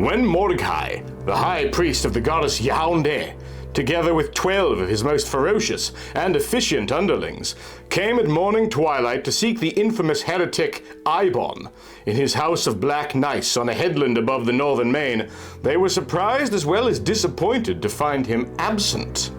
When Mordecai, the high priest of the goddess Yaoundé, together with 12 of his most ferocious and efficient underlings, came at morning twilight to seek the infamous heretic Ibon in his house of black gneiss on a headland above the northern main, they were surprised as well as disappointed to find him absent.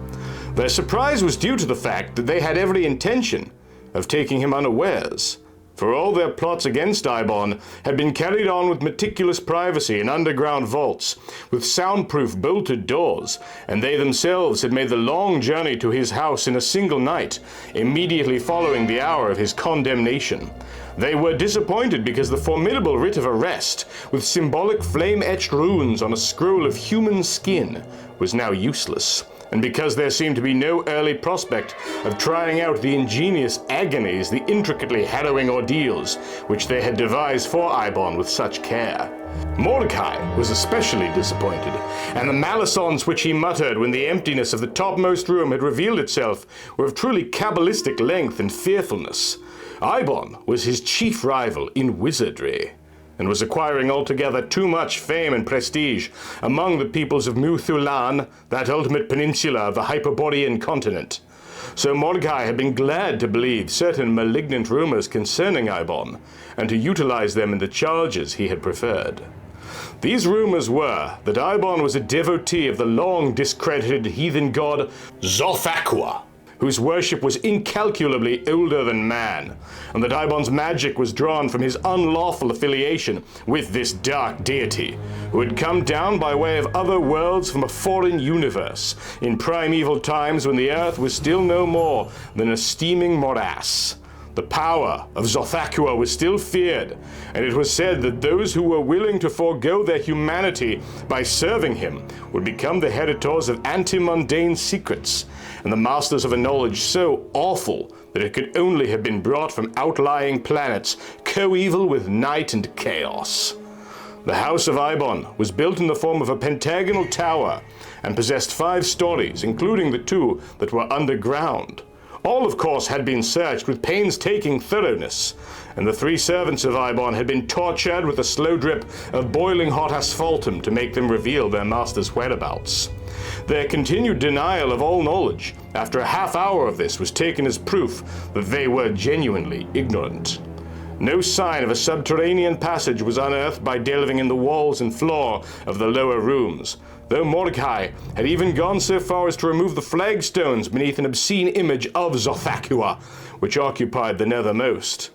Their surprise was due to the fact that they had every intention of taking him unawares, for all their plots against Ibon had been carried on with meticulous privacy in underground vaults, with soundproof bolted doors, and they themselves had made the long journey to his house in a single night, immediately following the hour of his condemnation. They were disappointed because the formidable writ of arrest, with symbolic flame-etched runes on a scroll of human skin, was now useless, and because there seemed to be no early prospect of trying out the ingenious agonies, the intricately harrowing ordeals, which they had devised for Ibon with such care. Mordecai was especially disappointed, and the malisons which he muttered when the emptiness of the topmost room had revealed itself were of truly cabalistic length and fearfulness. Ibon was his chief rival in wizardry, and was acquiring altogether too much fame and prestige among the peoples of Muthulan, that ultimate peninsula of the Hyperborean continent. So Mordecai had been glad to believe certain malignant rumors concerning Ibon, and to utilize them in the charges he had preferred. These rumors were that Ibon was a devotee of the long discredited heathen god Tsathoggua, whose worship was incalculably older than man, and that Ibon's magic was drawn from his unlawful affiliation with this dark deity, who had come down by way of other worlds from a foreign universe, in primeval times when the earth was still no more than a steaming morass. The power of Tsathoggua was still feared, and it was said that those who were willing to forego their humanity by serving him would become the heritors of anti-mundane secrets, and the masters of a knowledge so awful that it could only have been brought from outlying planets, coeval with night and chaos. The House of Ibon was built in the form of a pentagonal tower, and possessed 5 stories, including the 2 that were underground. All, of course, had been searched with painstaking thoroughness, and the 3 servants of Ibon had been tortured with a slow drip of boiling hot asphaltum to make them reveal their master's whereabouts. Their continued denial of all knowledge, after a half hour of this, was taken as proof that they were genuinely ignorant. No sign of a subterranean passage was unearthed by delving in the walls and floor of the lower rooms, though Mordecai had even gone so far as to remove the flagstones beneath an obscene image of Tsathoggua, which occupied the nethermost.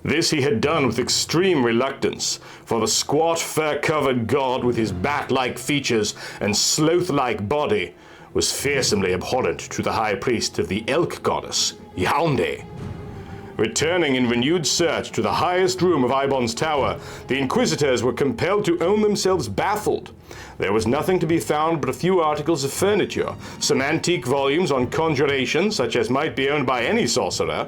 This he had done with extreme reluctance, for the squat, fur-covered god with his bat-like features and sloth-like body was fearsomely abhorrent to the high priest of the elk goddess, Yaoundé. Returning in renewed search to the highest room of Ibon's tower, the inquisitors were compelled to own themselves baffled. There was nothing to be found but a few articles of furniture, some antique volumes on conjuration, such as might be owned by any sorcerer,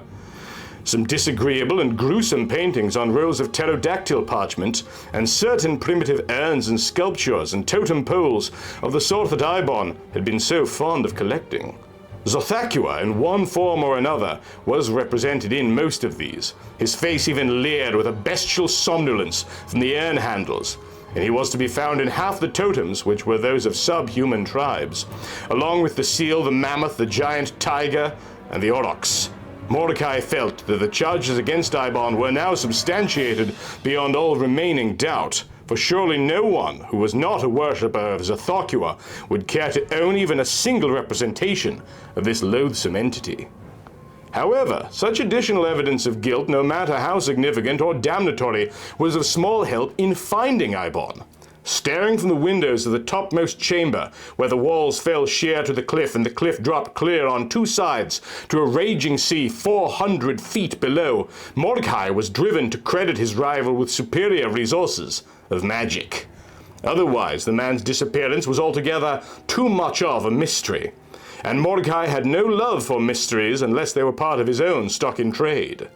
some disagreeable and gruesome paintings on rolls of pterodactyl parchment, and certain primitive urns and sculptures and totem poles of the sort that Ibon had been so fond of collecting. Tsathoggua, in one form or another, was represented in most of these. His face even leered with a bestial somnolence from the urn handles, and he was to be found in half the totems, which were those of subhuman tribes, along with the seal, the mammoth, the giant tiger, and the aurochs. Mordecai felt that the charges against Ibon were now substantiated beyond all remaining doubt, for surely no one who was not a worshipper of Tsathoggua would care to own even a single representation of this loathsome entity. However, such additional evidence of guilt, no matter how significant or damnatory, was of small help in finding Ibon. Staring from the windows of the topmost chamber, where the walls fell sheer to the cliff and the cliff dropped clear on 2 sides to a raging sea 400 feet below, Mordecai was driven to credit his rival with superior resources of magic. Otherwise, the man's disappearance was altogether too much of a mystery, and Mordecai had no love for mysteries unless they were part of his own stock in trade.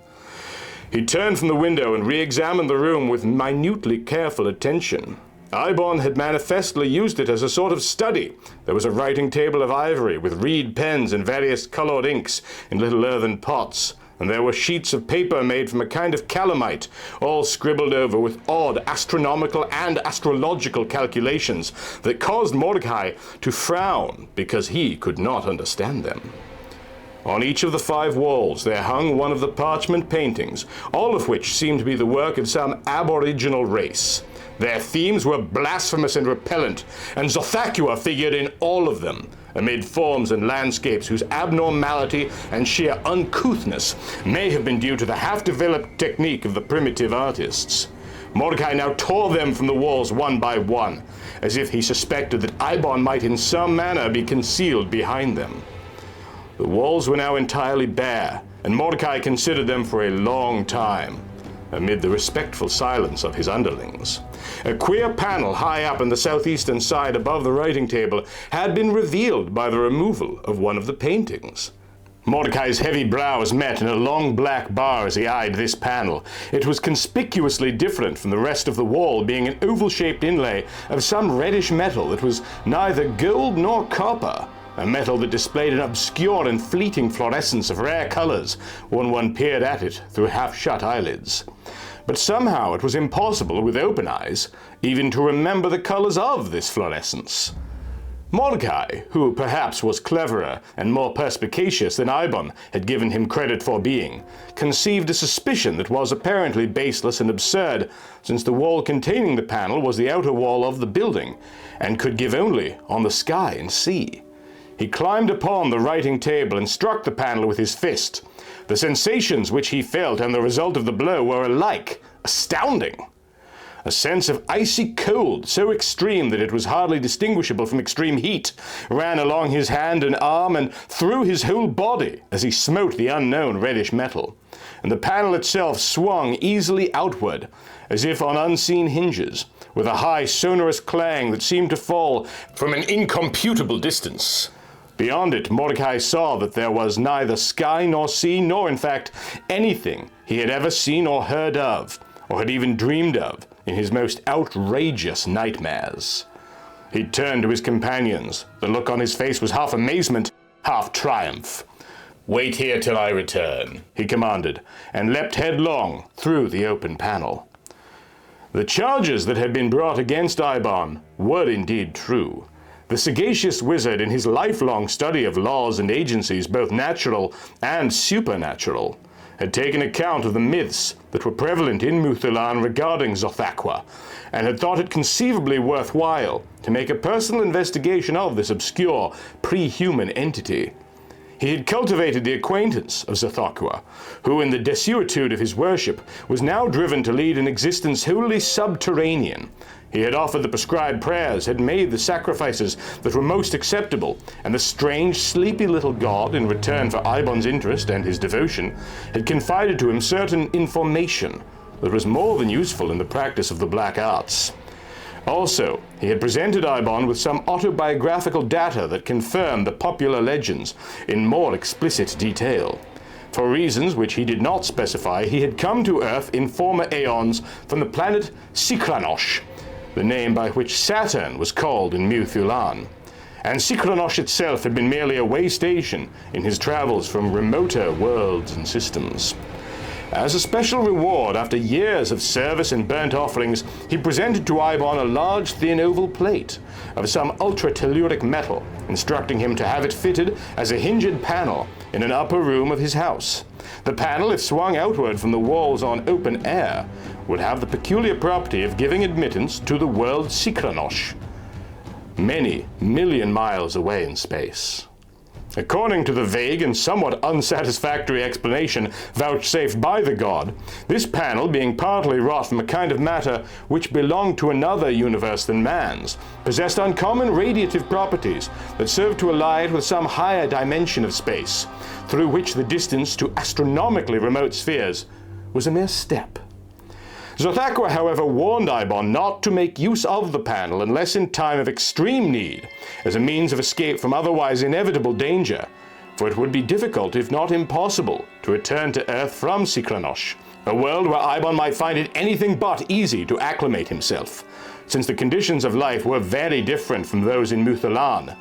He turned from the window and re-examined the room with minutely careful attention. Ibon had manifestly used it as a sort of study. There was a writing table of ivory with reed pens and various colored inks in little earthen pots, and there were sheets of paper made from a kind of calamite, all scribbled over with odd astronomical and astrological calculations that caused Mordecai to frown because he could not understand them. On each of the 5 walls there hung one of the parchment paintings, all of which seemed to be the work of some aboriginal race. Their themes were blasphemous and repellent, and Tsathoggua figured in all of them, amid forms and landscapes whose abnormality and sheer uncouthness may have been due to the half-developed technique of the primitive artists. Mordecai now tore them from the walls one by one, as if he suspected that Eibon might in some manner be concealed behind them. The walls were now entirely bare, and Mordecai considered them for a long time, amid the respectful silence of his underlings. A queer panel high up on the southeastern side above the writing table had been revealed by the removal of one of the paintings. Mordecai's heavy brows met in a long black bar as he eyed this panel. It was conspicuously different from the rest of the wall, being an oval-shaped inlay of some reddish metal that was neither gold nor copper, a metal that displayed an obscure and fleeting fluorescence of rare colors when one peered at it through half-shut eyelids. But somehow it was impossible with open eyes even to remember the colors of this fluorescence. Mordecai, who perhaps was cleverer and more perspicacious than Eibon had given him credit for being, conceived a suspicion that was apparently baseless and absurd, since the wall containing the panel was the outer wall of the building, and could give only on the sky and sea. He climbed upon the writing table and struck the panel with his fist. The sensations which he felt and the result of the blow were alike astounding. A sense of icy cold, so extreme that it was hardly distinguishable from extreme heat, ran along his hand and arm and through his whole body as he smote the unknown reddish metal. And the panel itself swung easily outward, as if on unseen hinges, with a high sonorous clang that seemed to fall from an incomputable distance. Beyond it, Mordecai saw that there was neither sky nor sea, nor in fact anything he had ever seen or heard of, or had even dreamed of in his most outrageous nightmares. He turned to his companions. The look on his face was half amazement, half triumph. "Wait here till I return," he commanded, and leapt headlong through the open panel. The charges that had been brought against Eibon were indeed true. The sagacious wizard, in his lifelong study of laws and agencies, both natural and supernatural, had taken account of the myths that were prevalent in Muthulan regarding Tsathoggua, and had thought it conceivably worthwhile to make a personal investigation of this obscure, pre-human entity. He had cultivated the acquaintance of Tsathoggua, who in the desuetude of his worship was now driven to lead an existence wholly subterranean. He had offered the prescribed prayers, had made the sacrifices that were most acceptable, and the strange, sleepy little god, in return for Eibon's interest and his devotion, had confided to him certain information that was more than useful in the practice of the black arts. Also, he had presented Eibon with some autobiographical data that confirmed the popular legends in more explicit detail. For reasons which he did not specify, he had come to Earth in former aeons from the planet Sikranosh, the name by which Saturn was called in Muthulan. And Sikranosh itself had been merely a way station in his travels from remoter worlds and systems. As a special reward, after years of service and burnt offerings, he presented to Eibon a large, thin oval plate of some ultra-telluric metal, instructing him to have it fitted as a hinged panel in an upper room of his house. The panel, if swung outward from the walls on open air, would have the peculiar property of giving admittance to the world Sikranosh, many million miles away in space. According to the vague and somewhat unsatisfactory explanation vouchsafed by the god, this panel, being partly wrought from a kind of matter which belonged to another universe than man's, possessed uncommon radiative properties that served to ally it with some higher dimension of space, through which the distance to astronomically remote spheres was a mere step. Tsathoggua, however, warned Eibon not to make use of the panel unless in time of extreme need, as a means of escape from otherwise inevitable danger, for it would be difficult, if not impossible, to return to Earth from Sikranosh, a world where Eibon might find it anything but easy to acclimate himself, since the conditions of life were very different from those in Muthulan,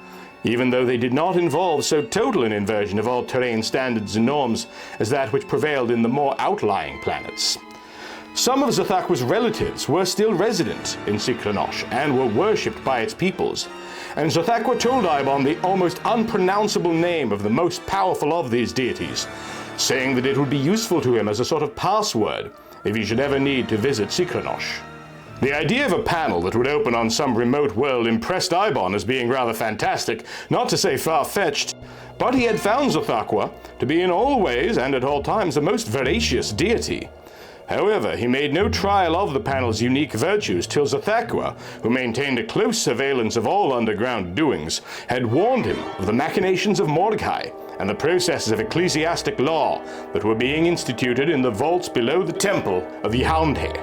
even though they did not involve so total an inversion of all terrain standards and norms as that which prevailed in the more outlying planets. Some of Tsathoggwa's relatives were still resident in Cyclonosh and were worshipped by its peoples, and Tsathoggua told Ibon the almost unpronounceable name of the most powerful of these deities, saying that it would be useful to him as a sort of password if he should ever need to visit Cyclonosh. The idea of a panel that would open on some remote world impressed Ibon as being rather fantastic, not to say far-fetched, but he had found Tsathoggua to be in all ways and at all times a most veracious deity. However, he made no trial of the panel's unique virtues till Tsathoggua, who maintained a close surveillance of all underground doings, had warned him of the machinations of Mordecai and the processes of ecclesiastic law that were being instituted in the vaults below the temple of Yaoundé.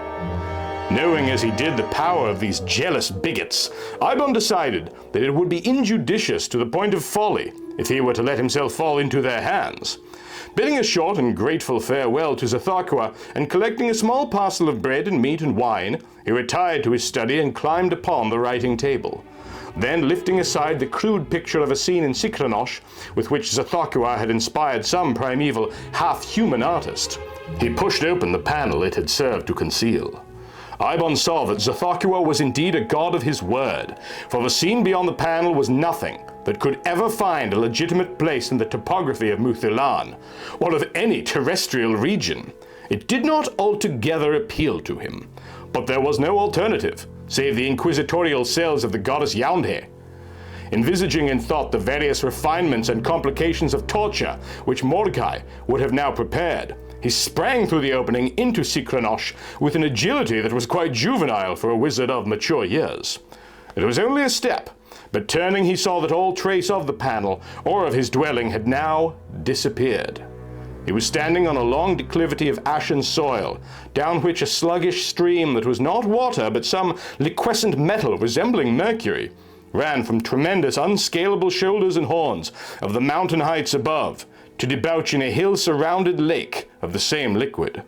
Knowing as he did the power of these jealous bigots, Ibon decided that it would be injudicious to the point of folly if he were to let himself fall into their hands. Bidding a short and grateful farewell to Tsathoggua and collecting a small parcel of bread and meat and wine, he retired to his study and climbed upon the writing table. Then, lifting aside the crude picture of a scene in Cyclonosh, with which Tsathoggua had inspired some primeval, half-human artist, he pushed open the panel it had served to conceal. Ibon saw that Tsathoggua was indeed a god of his word, for the scene beyond the panel was nothing that could ever find a legitimate place in the topography of Muthilan, or of any terrestrial region. It did not altogether appeal to him, but there was no alternative, save the inquisitorial cells of the goddess Yaoundé. Envisaging in thought the various refinements and complications of torture which Mordecai would have now prepared, he sprang through the opening into Cyclonosh with an agility that was quite juvenile for a wizard of mature years. It was only a step, but turning he saw that all trace of the panel or of his dwelling had now disappeared. He was standing on a long declivity of ashen soil, down which a sluggish stream that was not water but some liquescent metal resembling mercury ran from tremendous unscalable shoulders and horns of the mountain heights above to debouch in a hill-surrounded lake of the same liquid.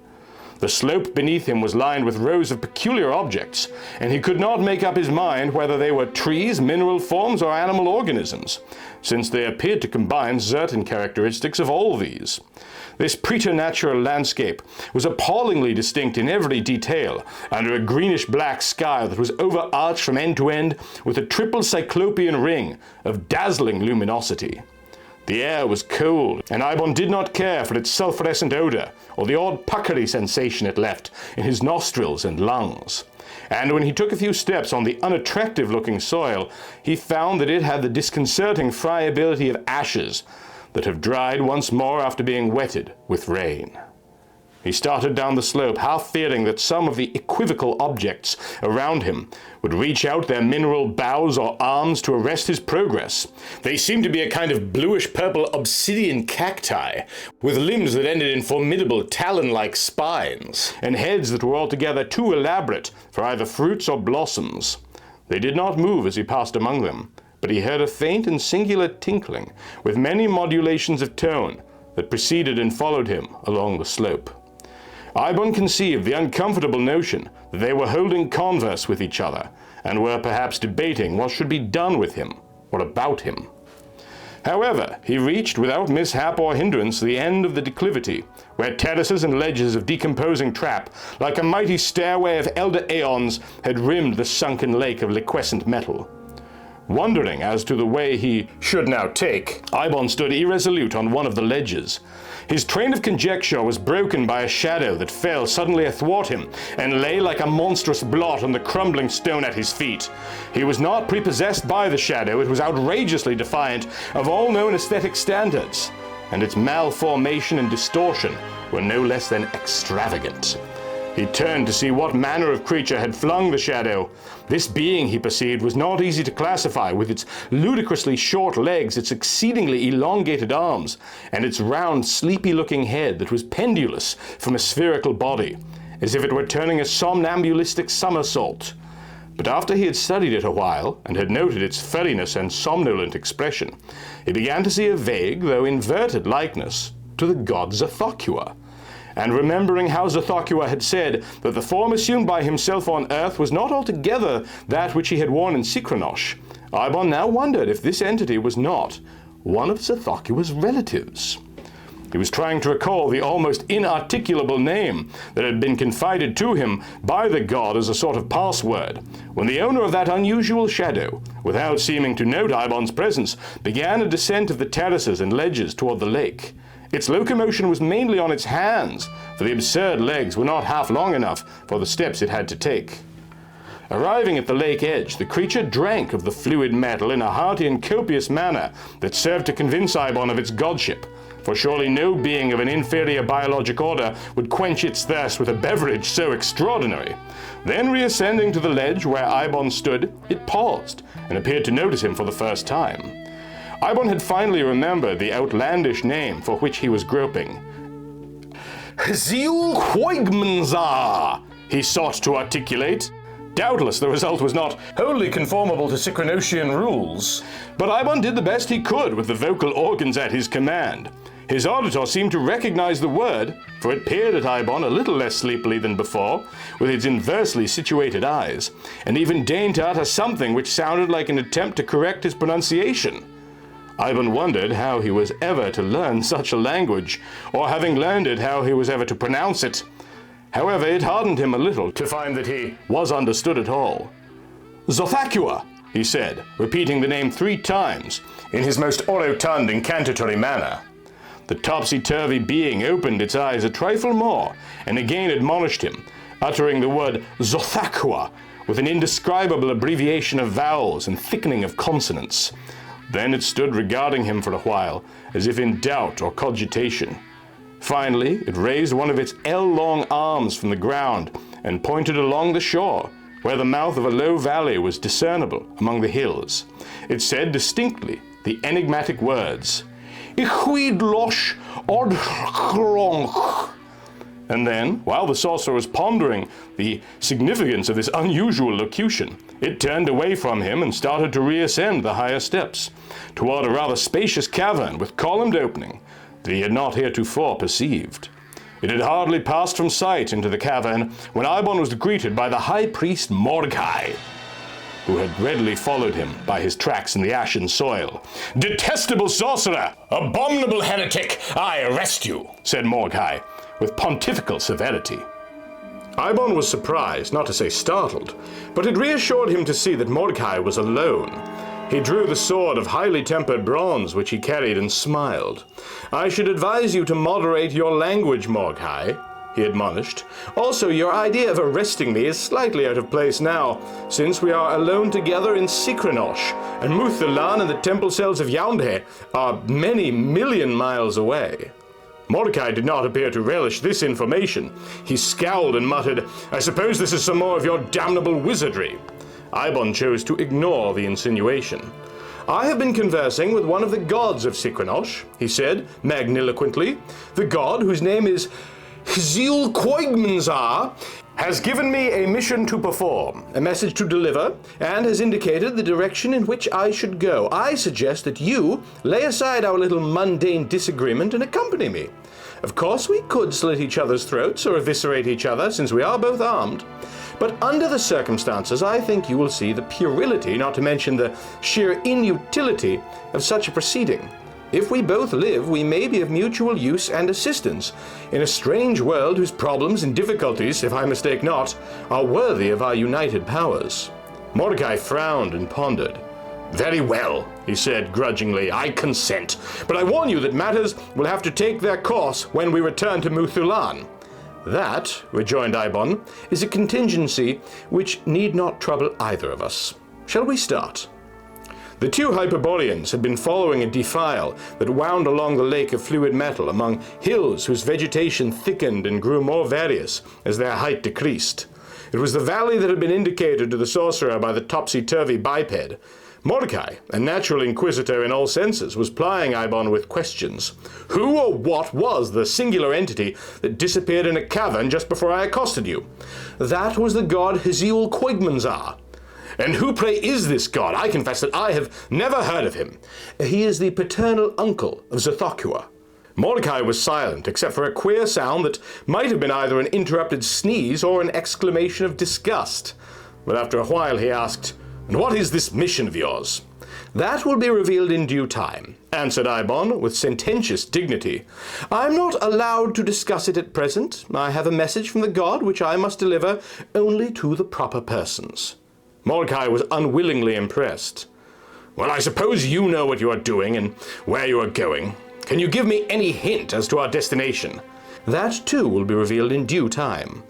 The slope beneath him was lined with rows of peculiar objects, and he could not make up his mind whether they were trees, mineral forms, or animal organisms, since they appeared to combine certain characteristics of all these. This preternatural landscape was appallingly distinct in every detail, under a greenish-black sky that was overarched from end to end with a triple cyclopean ring of dazzling luminosity. The air was cold, and Ibon did not care for its sulphurescent odor or the odd puckery sensation it left in his nostrils and lungs. And when he took a few steps on the unattractive-looking soil, he found that it had the disconcerting friability of ashes that have dried once more after being wetted with rain. He started down the slope, half fearing that some of the equivocal objects around him would reach out their mineral boughs or arms to arrest his progress. They seemed to be a kind of bluish-purple obsidian cacti, with limbs that ended in formidable talon-like spines, and heads that were altogether too elaborate for either fruits or blossoms. They did not move as he passed among them, but he heard a faint and singular tinkling, with many modulations of tone, that preceded and followed him along the slope. Ibon conceived the uncomfortable notion that they were holding converse with each other, and were perhaps debating what should be done with him, or about him. However, he reached without mishap or hindrance the end of the declivity, where terraces and ledges of decomposing trap, like a mighty stairway of elder aeons, had rimmed the sunken lake of liquescent metal. Wondering as to the way he should now take, Ibon stood irresolute on one of the ledges. His train of conjecture was broken by a shadow that fell suddenly athwart him and lay like a monstrous blot on the crumbling stone at his feet. He was not prepossessed by the shadow, it was outrageously defiant of all known aesthetic standards, and its malformation and distortion were no less than extravagant. He turned to see what manner of creature had flung the shadow. This being, he perceived, was not easy to classify, with its ludicrously short legs, its exceedingly elongated arms, and its round, sleepy-looking head that was pendulous from a spherical body, as if it were turning a somnambulistic somersault. But after he had studied it a while, and had noted its furriness and somnolent expression, he began to see a vague, though inverted, likeness to the god Tsathoggua. And remembering how Tsathoggua had said that the form assumed by himself on earth was not altogether that which he had worn in Cyclonosh, Ibon now wondered if this entity was not one of Tsathoggua's relatives. He was trying to recall the almost inarticulable name that had been confided to him by the god as a sort of password, when the owner of that unusual shadow, without seeming to note Ibon's presence, began a descent of the terraces and ledges toward the lake. Its locomotion was mainly on its hands, for the absurd legs were not half long enough for the steps it had to take. Arriving at the lake edge, the creature drank of the fluid metal in a hearty and copious manner that served to convince Ibon of its godship, for surely no being of an inferior biologic order would quench its thirst with a beverage so extraordinary. Then, reascending to the ledge where Ibon stood, it paused and appeared to notice him for the first time. Ibon had finally remembered the outlandish name for which he was groping. Ziul-Quoigmanzar, he sought to articulate. Doubtless the result was not wholly conformable to Sychronosian rules, but Ibon did the best he could with the vocal organs at his command. His auditor seemed to recognize the word, for it peered at Ibon a little less sleepily than before, with its inversely situated eyes, and even deigned to utter something which sounded like an attempt to correct his pronunciation. Ibon wondered how he was ever to learn such a language, or having learned it, how he was ever to pronounce it. However, it hardened him a little to find that he was understood at all. Tsathoggua, he said, repeating the name 3 times, in his most orotund incantatory manner. The topsy-turvy being opened its eyes a trifle more, and again admonished him, uttering the word Tsathoggua with an indescribable abbreviation of vowels and thickening of consonants. Then it stood regarding him for a while, as if in doubt or cogitation. Finally, it raised one of its ell-long arms from the ground and pointed along the shore, where the mouth of a low valley was discernible among the hills. It said distinctly the enigmatic words, Ichhuidlosh Odchronch. And then, while the sorcerer was pondering the significance of this unusual locution, it turned away from him and started to reascend the higher steps, toward a rather spacious cavern with columned opening that he had not heretofore perceived. It had hardly passed from sight into the cavern when Ibon was greeted by the high priest Mordecai, who had readily followed him by his tracks in the ashen soil. "Detestable sorcerer! Abominable heretic! I arrest you," said Mordecai, with pontifical severity. Ibon was surprised, not to say startled, but it reassured him to see that Mordecai was alone. He drew the sword of highly tempered bronze which he carried and smiled. "I should advise you to moderate your language, Mordecai," he admonished. "Also, your idea of arresting me is slightly out of place now, since we are alone together in Sychronosh, and Muthulan and the temple cells of Yaoundé are many million miles away." Mordecai did not appear to relish this information. He scowled and muttered, "I suppose this is some more of your damnable wizardry." Ibon chose to ignore the insinuation. "I have been conversing with one of the gods of Sychronosh," he said magniloquently. "The god, whose name is Ziul-Quoigmanzar, has given me a mission to perform, a message to deliver, and has indicated the direction in which I should go. I suggest that you lay aside our little mundane disagreement and accompany me. Of course, we could slit each other's throats or eviscerate each other, since we are both armed. But under the circumstances, I think you will see the puerility, not to mention the sheer inutility, of such a proceeding. If we both live, we may be of mutual use and assistance in a strange world whose problems and difficulties, if I mistake not, are worthy of our united powers." Mordecai frowned and pondered. "Very well," he said grudgingly, "I consent. But I warn you that matters will have to take their course when we return to Muthulan." "That," rejoined Ibon, "is a contingency which need not trouble either of us. Shall we start?" The 2 Hyperboreans had been following a defile that wound along the lake of fluid metal among hills whose vegetation thickened and grew more various as their height decreased. It was the valley that had been indicated to the sorcerer by the topsy-turvy biped. Mordecai, a natural inquisitor in all senses, was plying Ibon with questions. Who or what was the singular entity that disappeared in a cavern just before I accosted you? "That was the god Ziul-Quoigmanzar." "And who, pray, is this god? I confess that I have never heard of him." "He is the paternal uncle of Tsathoggua." Mordecai was silent, except for a queer sound that might have been either an interrupted sneeze or an exclamation of disgust. But after a while he asked, And what is this mission of yours?" "That will be revealed in due time," answered Eibon with sententious dignity. "I'm not allowed to discuss it at present. I have a message from the god which I must deliver only to the proper persons." Mordecai was unwillingly impressed. "Well, I suppose you know what you are doing and where you are going. Can you give me any hint as to our destination?" "That too will be revealed in due time."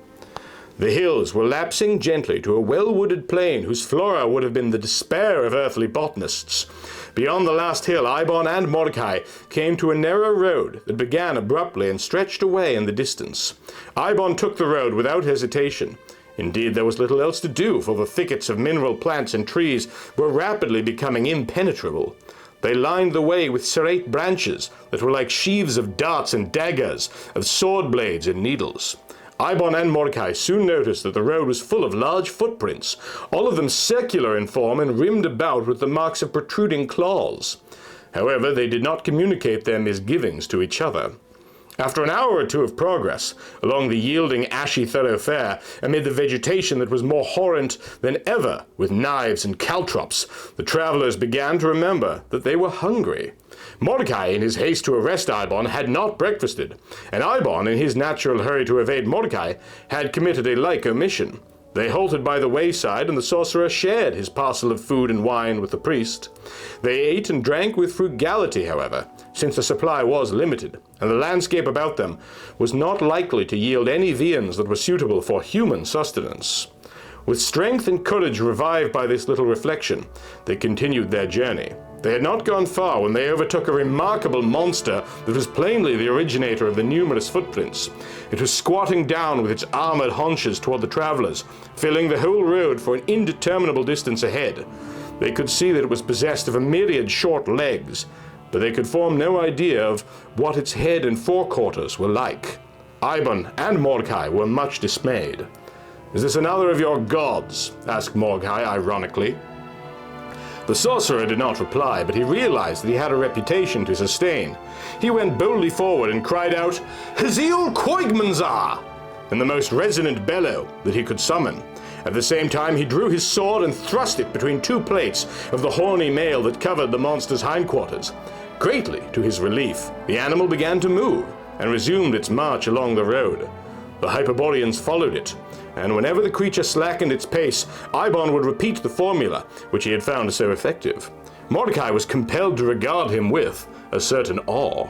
The hills were lapsing gently to a well-wooded plain whose flora would have been the despair of earthly botanists. Beyond the last hill, Eibon and Mordecai came to a narrow road that began abruptly and stretched away in the distance. Eibon took the road without hesitation. Indeed, there was little else to do, for the thickets of mineral plants and trees were rapidly becoming impenetrable. They lined the way with serrate branches that were like sheaves of darts and daggers, of sword blades and needles. Eibon and Mordecai soon noticed that the road was full of large footprints, all of them circular in form and rimmed about with the marks of protruding claws. However, they did not communicate their misgivings to each other. After an hour or two of progress along the yielding ashy thoroughfare, amid the vegetation that was more horrent than ever with knives and caltrops, the travelers began to remember that they were hungry. Mordecai, in his haste to arrest Eibon, had not breakfasted, and Eibon, in his natural hurry to evade Mordecai, had committed a like omission. They halted by the wayside, and the sorcerer shared his parcel of food and wine with the priest. They ate and drank with frugality, however, since the supply was limited, and the landscape about them was not likely to yield any viands that were suitable for human sustenance. With strength and courage revived by this little reflection, they continued their journey. They had not gone far when they overtook a remarkable monster that was plainly the originator of the numerous footprints. It was squatting down with its armored haunches toward the travelers, filling the whole road for an indeterminable distance ahead. They could see that it was possessed of a myriad short legs, but they could form no idea of what its head and forequarters were like. Eibon and Mordecai were much dismayed. "Is this another of your gods?" asked Mordecai ironically. The sorcerer did not reply, but he realized that he had a reputation to sustain. He went boldly forward and cried out, "Haziel Koigmanzar!" in the most resonant bellow that he could summon. At the same time, he drew his sword and thrust it between two plates of the horny mail that covered the monster's hindquarters. Greatly to his relief, the animal began to move and resumed its march along the road. The Hyperboreans followed it, and whenever the creature slackened its pace, Eibon would repeat the formula, which he had found so effective. Mordecai was compelled to regard him with a certain awe.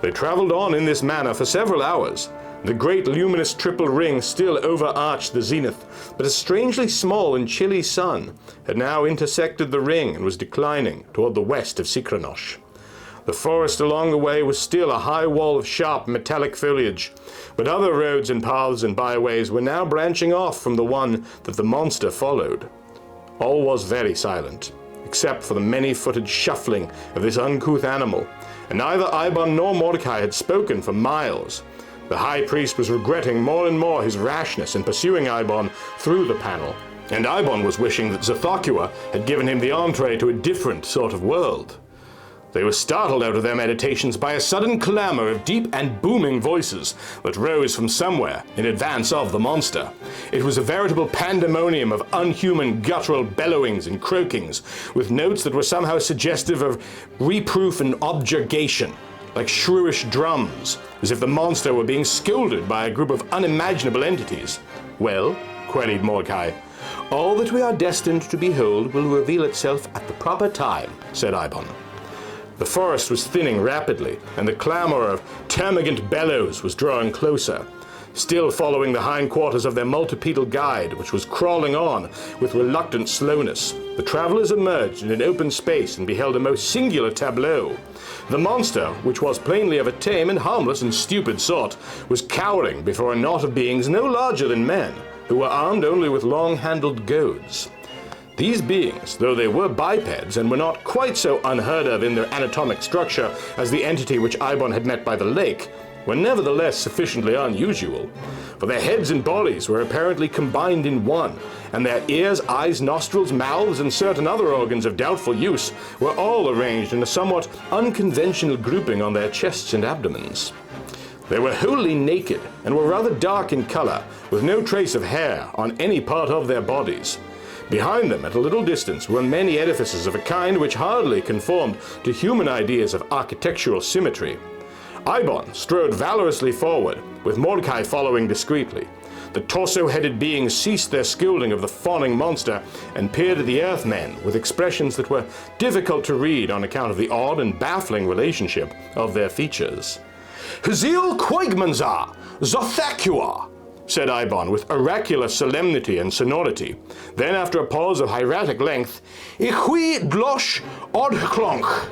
They traveled on in this manner for several hours. The great luminous triple ring still overarched the zenith, but a strangely small and chilly sun had now intersected the ring and was declining toward the west of Sikranosh. The forest along the way was still a high wall of sharp metallic foliage, but other roads and paths and byways were now branching off from the one that the monster followed. All was very silent, except for the many-footed shuffling of this uncouth animal, and neither Eibon nor Mordecai had spoken for miles. The high priest was regretting more and more his rashness in pursuing Eibon through the panel, and Eibon was wishing that Tsathoggua had given him the entree to a different sort of world. They were startled out of their meditations by a sudden clamor of deep and booming voices that rose from somewhere in advance of the monster. It was a veritable pandemonium of unhuman guttural bellowings and croakings, with notes that were somehow suggestive of reproof and objurgation, like shrewish drums, as if the monster were being scolded by a group of unimaginable entities. "Well," queried Mordecai. "All that we are destined to behold will reveal itself at the proper time," said Eibon. The forest was thinning rapidly, and the clamor of termagant bellows was drawing closer. Still following the hindquarters of their multipedal guide, which was crawling on with reluctant slowness, the travelers emerged in an open space and beheld a most singular tableau. The monster, which was plainly of a tame and harmless and stupid sort, was cowering before a knot of beings no larger than men, who were armed only with long-handled goads. These beings, though they were bipeds and were not quite so unheard of in their anatomic structure as the entity which Eibon had met by the lake, were nevertheless sufficiently unusual, for their heads and bodies were apparently combined in one, and their ears, eyes, nostrils, mouths, and certain other organs of doubtful use were all arranged in a somewhat unconventional grouping on their chests and abdomens. They were wholly naked and were rather dark in color, with no trace of hair on any part of their bodies. Behind them, at a little distance, were many edifices of a kind which hardly conformed to human ideas of architectural symmetry. Eibon strode valorously forward, with Mordecai following discreetly. The torso-headed beings ceased their scolding of the fawning monster and peered at the Earthmen with expressions that were difficult to read on account of the odd and baffling relationship of their features. "Hzil Quaigmanzar, Tsathoggua," said Eibon with oracular solemnity and sonority. Then, after a pause of hieratic length, "Ichwi Dlosh Odklonk."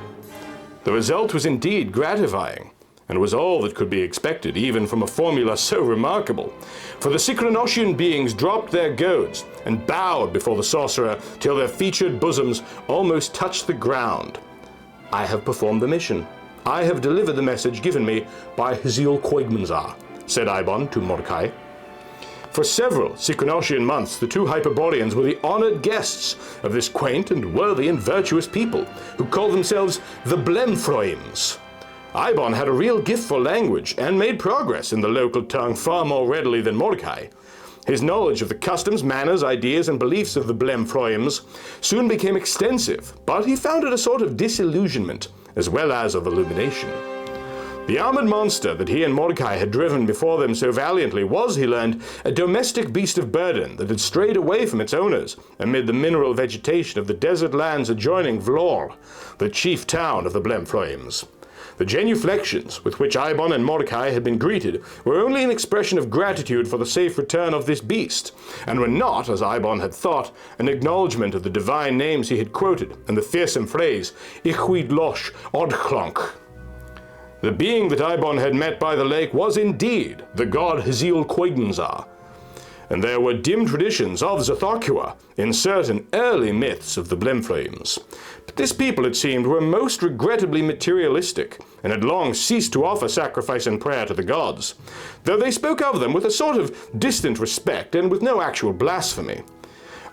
The result was indeed gratifying, and was all that could be expected, even from a formula so remarkable. For the Sychronotian beings dropped their goads and bowed before the sorcerer till their featured bosoms almost touched the ground. "I have performed the mission. I have delivered the message given me by Hzil Quaigmanzar," said Eibon to Mordecai. For several Sychronotian months, the two Hyperboreans were the honored guests of this quaint and worthy and virtuous people, who called themselves the Blemfroims. Eibon had a real gift for language and made progress in the local tongue far more readily than Mordecai. His knowledge of the customs, manners, ideas, and beliefs of the Blemfroims soon became extensive, but he found it a sort of disillusionment as well as of illumination. The armored monster that he and Mordecai had driven before them so valiantly was, he learned, a domestic beast of burden that had strayed away from its owners amid the mineral vegetation of the desert lands adjoining Vlor, the chief town of the Blemfroims. The genuflections with which Eibon and Mordecai had been greeted were only an expression of gratitude for the safe return of this beast, and were not, as Eibon had thought, an acknowledgement of the divine names he had quoted and the fearsome phrase, "Ichwi Dlosh Odklonk." The being that Eibon had met by the lake was indeed the god Hzil Quaigmanzar, and there were dim traditions of Tsathoggua in certain early myths of the Blemfroims. But this people, it seemed, were most regrettably materialistic, and had long ceased to offer sacrifice and prayer to the gods, though they spoke of them with a sort of distant respect and with no actual blasphemy.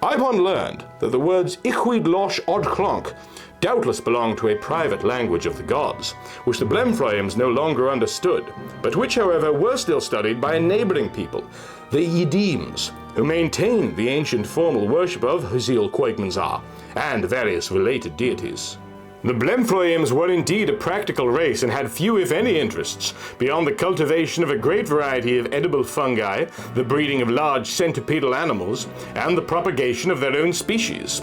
Eibon learned that the words Ichwi Dlosh Odklonk doubtless belonged to a private language of the gods, which the Blemfroims no longer understood, but which, however, were still studied by a neighboring people, the Yidims, who maintained the ancient formal worship of Hzil Quaigmanzar and various related deities. The Blemfroims were indeed a practical race and had few, if any, interests beyond the cultivation of a great variety of edible fungi, the breeding of large centipedal animals, and the propagation of their own species.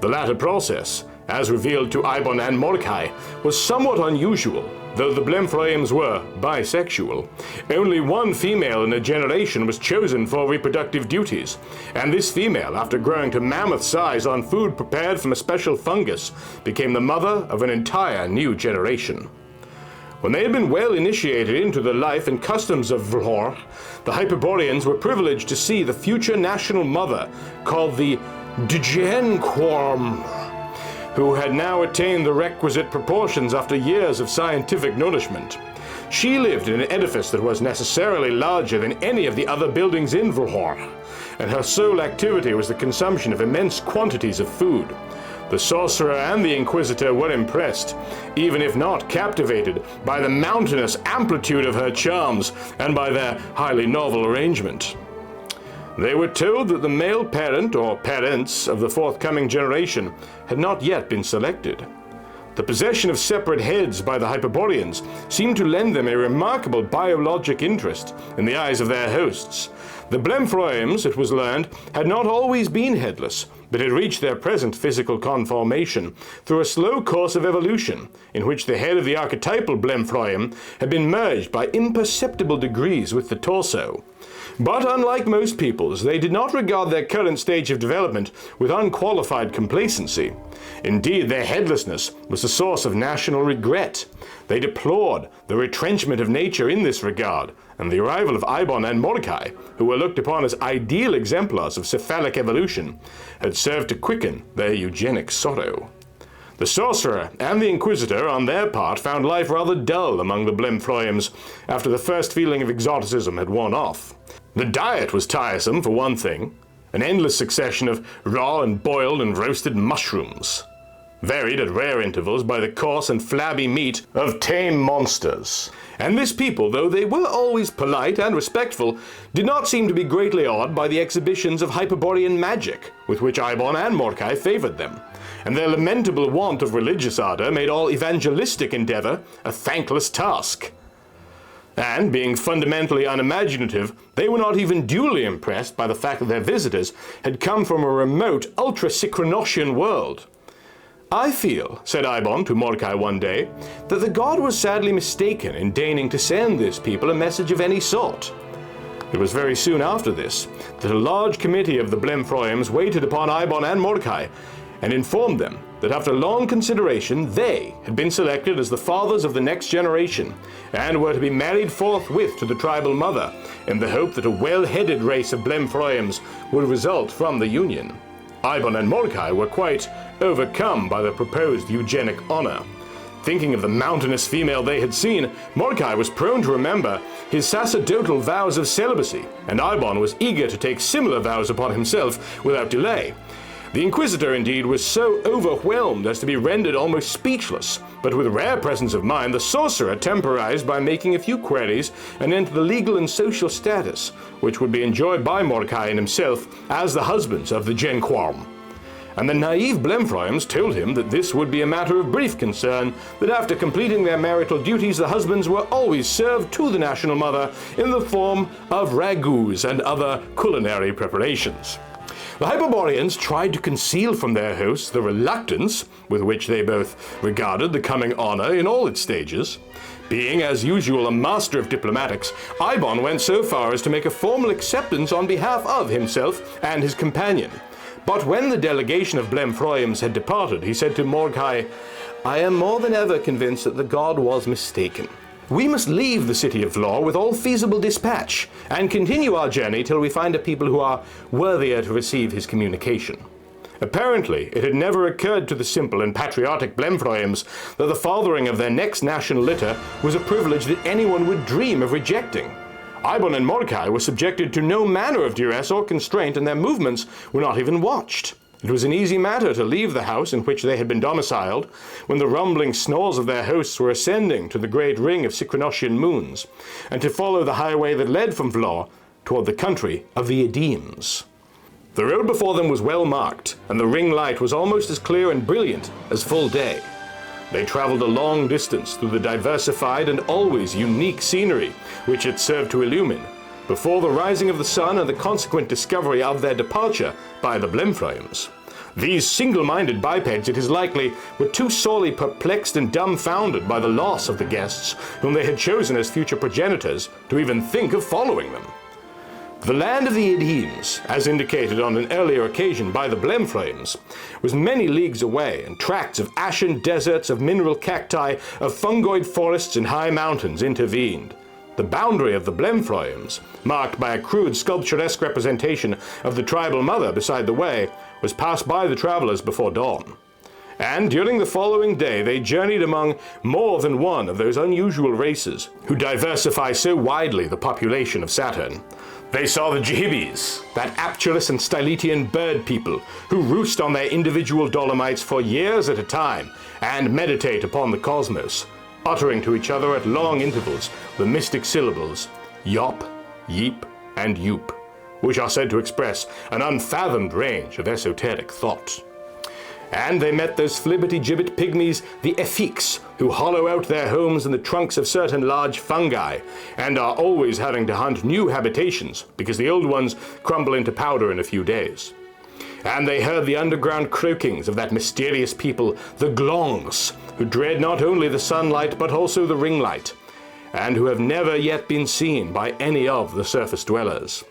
The latter process, as revealed to Eibon and Mordecai, was somewhat unusual, though the Blemfroims were bisexual. Only one female in a generation was chosen for reproductive duties, and this female, after growing to mammoth size on food prepared from a special fungus, became the mother of an entire new generation. When they had been well initiated into the life and customs of Vlor, the Hyperboreans were privileged to see the future national mother, called the Djenquorm, who had now attained the requisite proportions after years of scientific nourishment. She lived in an edifice that was necessarily larger than any of the other buildings in Vlor, and her sole activity was the consumption of immense quantities of food. The sorcerer and the inquisitor were impressed, even if not captivated, by the mountainous amplitude of her charms and by their highly novel arrangement. They were told that the male parent or parents of the forthcoming generation had not yet been selected. The possession of separate heads by the Hyperboreans seemed to lend them a remarkable biologic interest in the eyes of their hosts. The Blemfroims, it was learned, had not always been headless, but had reached their present physical conformation through a slow course of evolution, in which the head of the archetypal Blemfroim had been merged by imperceptible degrees with the torso. But unlike most peoples, they did not regard their current stage of development with unqualified complacency. Indeed, their headlessness was a source of national regret. They deplored the retrenchment of nature in this regard, and the arrival of Eibon and Mordecai, who were looked upon as ideal exemplars of cephalic evolution, had served to quicken their eugenic sorrow. The sorcerer and the inquisitor, on their part, found life rather dull among the Blemfroims after the first feeling of exoticism had worn off. The diet was tiresome, for one thing, an endless succession of raw and boiled and roasted mushrooms, varied at rare intervals by the coarse and flabby meat of tame monsters. And this people, though they were always polite and respectful, did not seem to be greatly awed by the exhibitions of Hyperborean magic, with which Eibon and Mordecai favored them. And their lamentable want of religious ardor made all evangelistic endeavor a thankless task. And, being fundamentally unimaginative, they were not even duly impressed by the fact that their visitors had come from a remote, ultra-Sychronosian world. "I feel," said Eibon to Mordecai one day, "that the god was sadly mistaken in deigning to send this people a message of any sort." It was very soon after this that a large committee of the Blemfroims waited upon Eibon and Mordecai and informed them that after long consideration they had been selected as the fathers of the next generation and were to be married forthwith to the tribal mother in the hope that a well-headed race of Blemfroims would result from the union. Eibon and Mordecai were quite overcome by the proposed eugenic honor. Thinking of the mountainous female they had seen, Mordecai was prone to remember his sacerdotal vows of celibacy, and Eibon was eager to take similar vows upon himself without delay. The Inquisitor, indeed, was so overwhelmed as to be rendered almost speechless, but with rare presence of mind, the sorcerer temporized by making a few queries anent the legal and social status, which would be enjoyed by Mordecai and himself as the husbands of the Genquarm. And the naive Blemfroims told him that this would be a matter of brief concern, that after completing their marital duties, the husbands were always served to the national mother in the form of ragouts and other culinary preparations. The Hyperboreans tried to conceal from their hosts the reluctance with which they both regarded the coming honor in all its stages. Being, as usual, a master of diplomatics, Eibon went so far as to make a formal acceptance on behalf of himself and his companion. But when the delegation of Blemfroims had departed, he said to Mordecai, "I am more than ever convinced that the god was mistaken. We must leave the city of Vlor with all feasible dispatch, and continue our journey till we find a people who are worthier to receive his communication." Apparently, it had never occurred to the simple and patriotic Blemfroims that the fathering of their next national litter was a privilege that anyone would dream of rejecting. Eibon and Mordecai were subjected to no manner of duress or constraint, and their movements were not even watched. It was an easy matter to leave the house in which they had been domiciled, when the rumbling snores of their hosts were ascending to the great ring of Sychronosian moons, and to follow the highway that led from Vlor toward the country of the Edemes. The road before them was well marked, and the ring light was almost as clear and brilliant as full day. They traveled a long distance through the diversified and always unique scenery which it served to illumine, before the rising of the sun and the consequent discovery of their departure by the Blemfroims. These single-minded bipeds, it is likely, were too sorely perplexed and dumbfounded by the loss of the guests whom they had chosen as future progenitors to even think of following them. The land of the Edemes, as indicated on an earlier occasion by the Blemfroims, was many leagues away, and tracts of ashen deserts, of mineral cacti, of fungoid forests and high mountains intervened. The boundary of the Blemfroims, marked by a crude sculpturesque representation of the tribal mother beside the way, was passed by the travelers before dawn. And during the following day they journeyed among more than one of those unusual races who diversify so widely the population of Saturn. They saw the Jihibis, that Aptulus and Styletian bird people who roost on their individual dolomites for years at a time and meditate upon the cosmos, uttering to each other at long intervals the mystic syllables Yop, Yeep, and Yoop, which are said to express an unfathomed range of esoteric thought. And they met those flibbity-gibbet pygmies, the Effiks, who hollow out their homes in the trunks of certain large fungi, and are always having to hunt new habitations, because the old ones crumble into powder in a few days. And they heard the underground croakings of that mysterious people, the Glongs, who dread not only the sunlight, but also the ringlight, and who have never yet been seen by any of the surface dwellers.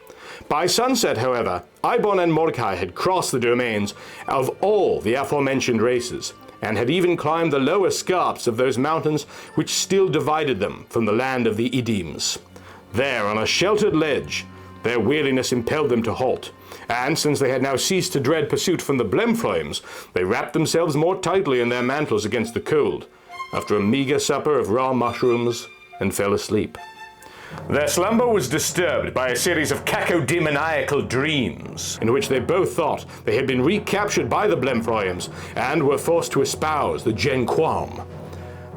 By sunset, however, Eibon and Mordecai had crossed the domains of all the aforementioned races, and had even climbed the lower scarps of those mountains which still divided them from the land of the Edemes. There, on a sheltered ledge, their weariness impelled them to halt, and since they had now ceased to dread pursuit from the Blemfroims, they wrapped themselves more tightly in their mantles against the cold, after a meager supper of raw mushrooms, and fell asleep. Their slumber was disturbed by a series of cacodemoniacal dreams, in which they both thought they had been recaptured by the Blemfroims and were forced to espouse the Genquarm.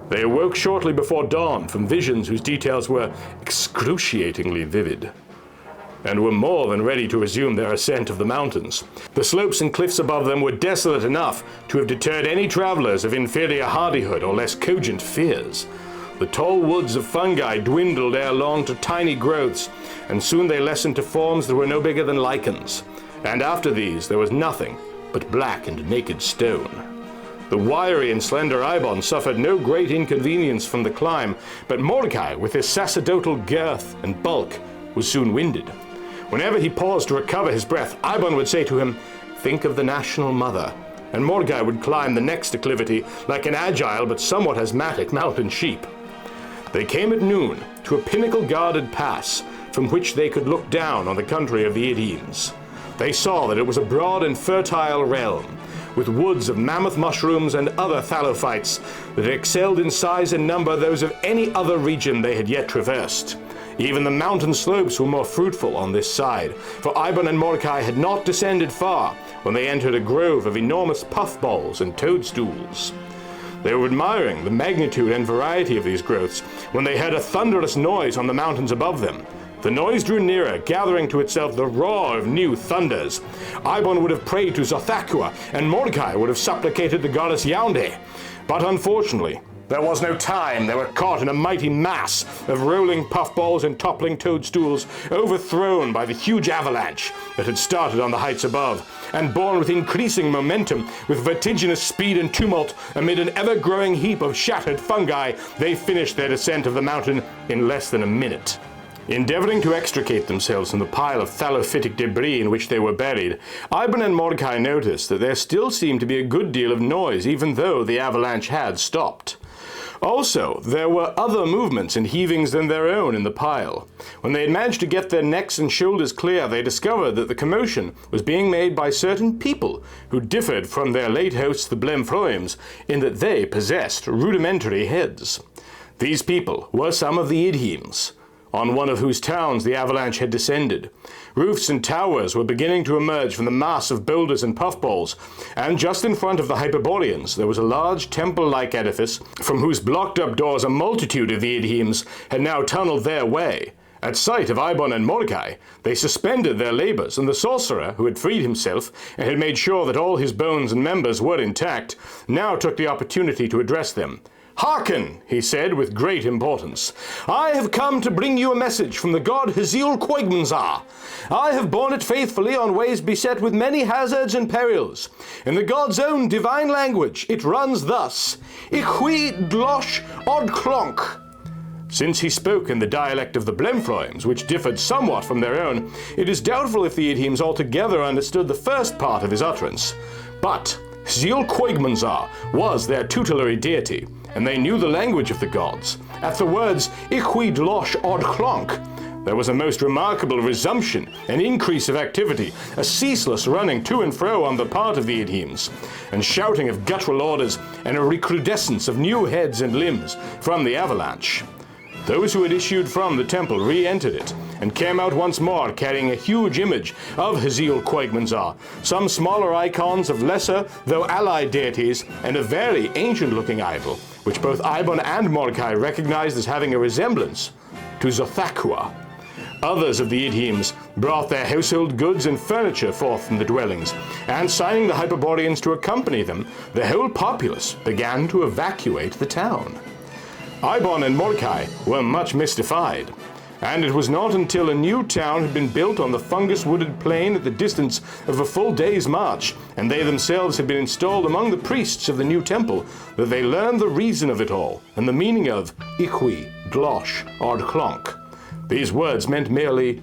They awoke shortly before dawn from visions whose details were excruciatingly vivid, and were more than ready to resume their ascent of the mountains. The slopes and cliffs above them were desolate enough to have deterred any travelers of inferior hardihood or less cogent fears. The tall woods of fungi dwindled ere long to tiny growths, and soon they lessened to forms that were no bigger than lichens. And after these there was nothing but black and naked stone. The wiry and slender Ibon suffered no great inconvenience from the climb, but Mordecai, with his sacerdotal girth and bulk, was soon winded. Whenever he paused to recover his breath, Ibon would say to him, "Think of the national mother," and Mordecai would climb the next declivity like an agile but somewhat asthmatic mountain sheep. They came at noon to a pinnacle-guarded pass from which they could look down on the country of the Idhemes. They saw that it was a broad and fertile realm, with woods of mammoth mushrooms and other thallophytes that excelled in size and number those of any other region they had yet traversed. Even the mountain slopes were more fruitful on this side, for Ibon and Mordecai had not descended far when they entered a grove of enormous puffballs and toadstools. They were admiring the magnitude and variety of these growths when they heard a thunderous noise on the mountains above them. The noise drew nearer, gathering to itself the roar of new thunders. Ibon would have prayed to Tsathoggua, and Mordecai would have supplicated the goddess Yaoundé. But unfortunately, there was no time. They were caught in a mighty mass of rolling puffballs and toppling toadstools, overthrown by the huge avalanche that had started on the heights above, and borne with increasing momentum, with vertiginous speed and tumult, amid an ever-growing heap of shattered fungi, they finished their descent of the mountain in less than a minute. Endeavoring to extricate themselves from the pile of thallophytic debris in which they were buried, Ibon and Mordecai noticed that there still seemed to be a good deal of noise, even though the avalanche had stopped. Also, there were other movements and heavings than their own in the pile. When they had managed to get their necks and shoulders clear, they discovered that the commotion was being made by certain people who differed from their late hosts, the Blemfroims, in that they possessed rudimentary heads. These people were some of the Idhemes, on one of whose towns the avalanche had descended. Roofs and towers were beginning to emerge from the mass of boulders and puffballs, and just in front of the Hyperboreans there was a large temple-like edifice from whose blocked-up doors a multitude of the Idhemes had now tunneled their way. At sight of Ibon and Mordecai, they suspended their labors, and the sorcerer, who had freed himself and had made sure that all his bones and members were intact, now took the opportunity to address them. "Hearken," he said with great importance. "I have come to bring you a message from the god Heziel-Coigmenzar. I have borne it faithfully on ways beset with many hazards and perils. In the god's own divine language, it runs thus: Ichwi Dlosh Od Clonk." Since he spoke in the dialect of the Blemfroims, which differed somewhat from their own, it is doubtful if the Idhemes altogether understood the first part of his utterance. But Heziel-Coigmenzar was their tutelary deity, and they knew the language of the gods. At the words Ichwi Dlosh Od Clonk, there was a most remarkable resumption, an increase of activity, a ceaseless running to and fro on the part of the Idhemes, and shouting of guttural orders, and a recrudescence of new heads and limbs from the avalanche. Those who had issued from the temple re-entered it, and came out once more carrying a huge image of Heziel-Coigmenzar, some smaller icons of lesser, though allied deities, and a very ancient-looking idol, which both Ibon and Mordecai recognized as having a resemblance to Tsathoggua. Others of the Idhemes brought their household goods and furniture forth from the dwellings, and signing the Hyperboreans to accompany them, the whole populace began to evacuate the town. Ibon and Mordecai were much mystified, and it was not until a new town had been built on the fungus-wooded plain at the distance of a full day's march, and they themselves had been installed among the priests of the new temple, that they learned the reason of it all, and the meaning of Ichwi Dlosh Od Clonk. These words meant merely,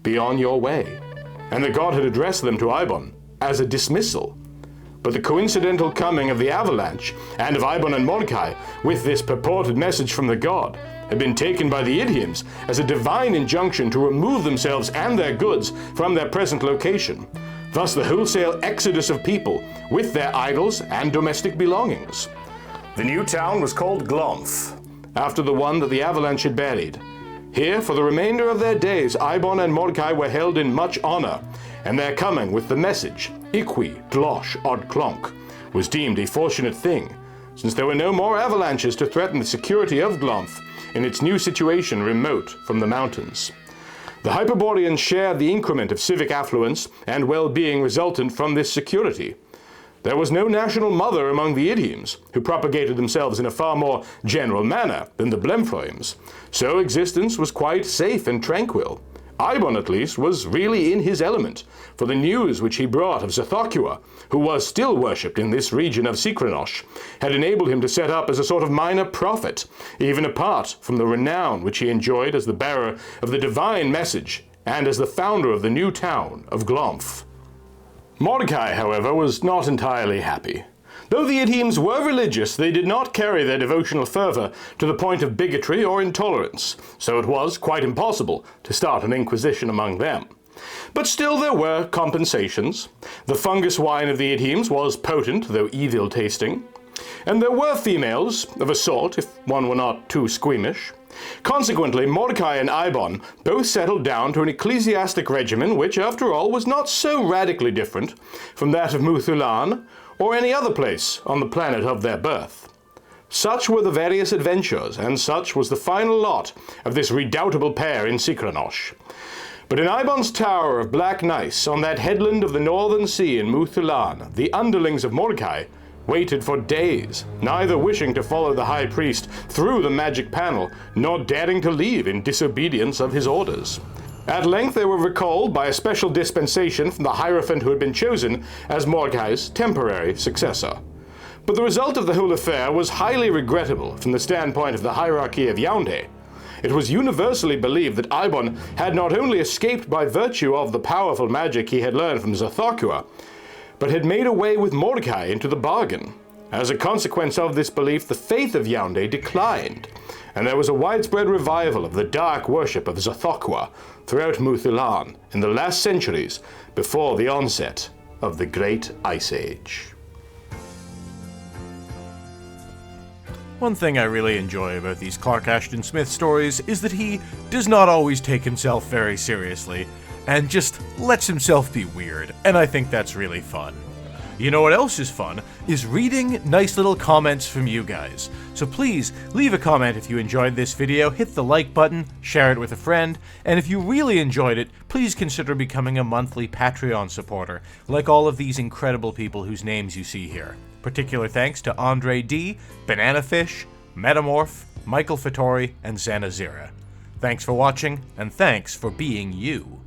"Be on your way," and the god had addressed them to Ibon as a dismissal. But the coincidental coming of the avalanche, and of Ibon and Mordecai, with this purported message from the god, had been taken by the Idhemes as a divine injunction to remove themselves and their goods from their present location. Thus the wholesale exodus of people, with their idols and domestic belongings. The new town was called Glomf, after the one that the avalanche had buried. Here, for the remainder of their days, Ibon and Mordecai were held in much honor, and their coming with the message, Ichwi Dlosh Od Clonk, was deemed a fortunate thing, since there were no more avalanches to threaten the security of Glomf in its new situation remote from the mountains. The Hyperboreans shared the increment of civic affluence and well-being resultant from this security. There was no national mother among the idioms, who propagated themselves in a far more general manner than the Blemfroims, so existence was quite safe and tranquil. Ibon, at least, was really in his element, for the news which he brought of Tsathoggua, who was still worshipped in this region of Sekranosh, had enabled him to set up as a sort of minor prophet, even apart from the renown which he enjoyed as the bearer of the divine message and as the founder of the new town of Glomf. Mordecai, however, was not entirely happy. Though the idioms were religious, they did not carry their devotional fervor to the point of bigotry or intolerance, so it was quite impossible to start an inquisition among them. But still there were compensations. The fungus wine of the idioms was potent, though evil tasting, and there were females of a sort, if one were not too squeamish. Consequently, Mordecai and Ibon both settled down to an ecclesiastic regimen which, after all, was not so radically different from that of Muthulan, or any other place on the planet of their birth. Such were the various adventures, and such was the final lot of this redoubtable pair in Sekranosh. But in Ibon's tower of black gneiss, on that headland of the northern sea in Muthulan, the underlings of Mordecai waited for days, neither wishing to follow the high priest through the magic panel, nor daring to leave in disobedience of his orders. At length they were recalled by a special dispensation from the Hierophant who had been chosen as Mordecai's temporary successor. But the result of the whole affair was highly regrettable from the standpoint of the hierarchy of Yaoundé. It was universally believed that Ibon had not only escaped by virtue of the powerful magic he had learned from Tsathoggua, but had made away with Mordecai into the bargain. As a consequence of this belief, the faith of Yaoundé declined, and there was a widespread revival of the dark worship of Tsathoggua throughout Muthulan in the last centuries before the onset of the Great Ice Age. One thing I really enjoy about these Clark Ashton Smith stories is that he does not always take himself very seriously, and just lets himself be weird, and I think that's really fun. You know what else is fun? Is reading nice little comments from you guys. So please, leave a comment if you enjoyed this video, hit the like button, share it with a friend, and if you really enjoyed it, please consider becoming a monthly Patreon supporter, like all of these incredible people whose names you see here. Particular thanks to Andre D, Bananafish, Metamorph, Michael Fattori, and Zanazira. Thanks for watching, and thanks for being you.